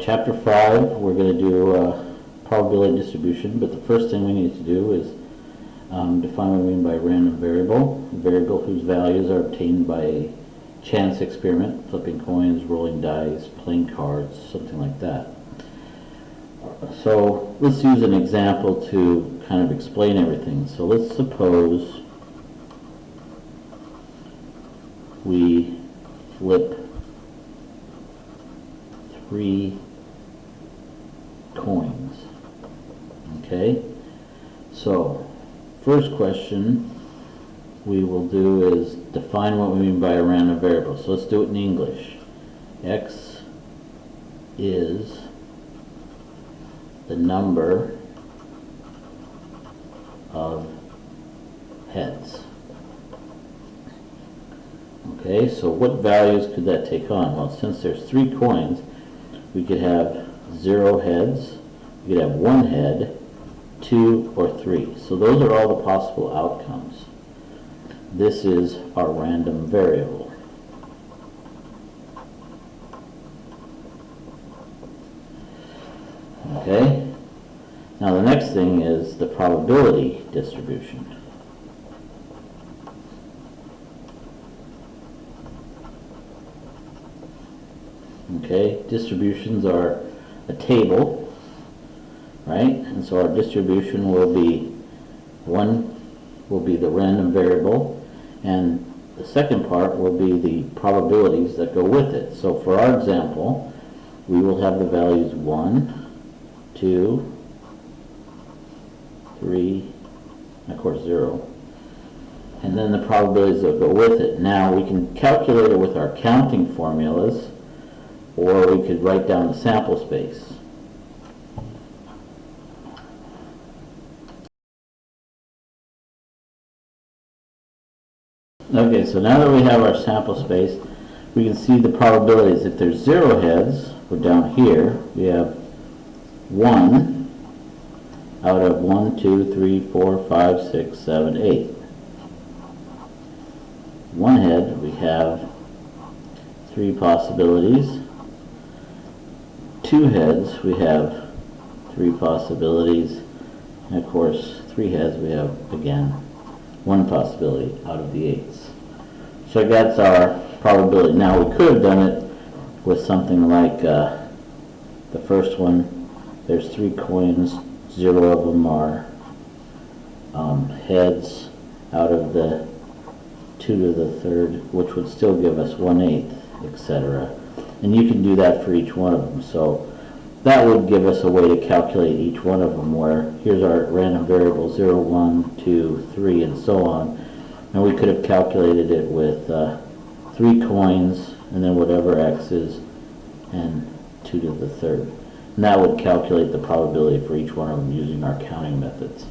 chapter 5, we're going to do probability distribution, but the first thing we need to do is define what we mean by a random variable, a variable whose values are obtained by a chance experiment, flipping coins, rolling dice, playing cards, something like that. So let's use an example to kind of explain everything. So let's suppose we flip 3 coins. Okay, so first question we will do is define what we mean by a random variable. So let's do it in English. X is the number of heads. Okay, so what values could that take on? Well, since there's 3 coins, we could have 0 heads, we could have 1 head, 2 or 3. So those are all the possible outcomes. This is our random variable. Okay, now the next thing is the probability distribution. Okay, distributions are a table, right? And so our distribution will be, one will be the random variable, and the second part will be the probabilities that go with it. So for our example, we will have the values 1, 2, 3, and of course 0, and then the probabilities that go with it. Now we can calculate it with our counting formulas, or we could write down the sample space. Okay, so now that we have our sample space, we can see the probabilities. If there's 0 heads, we're down here, we have 1 out of 1, 2, 3, 4, 5, 6, 7, 8. 1 head, we have 3 possibilities. 2 heads, we have 3 possibilities. And of course, 3 heads, we have, again, 1 possibility out of the 8s. So that's our probability. Now, we could have done it with something like the first one. There's 3 coins, 0 of them are heads out of the 2 to the 3rd, which would still give us 1/8, etc. And you can do that for each one of them. So that would give us a way to calculate each one of them, where here's our random variable 0, 1, 2, 3, and so on. And we could have calculated it with 3 coins and then whatever x is and 2 to the 3rd. And that would calculate the probability for each one of them using our counting methods.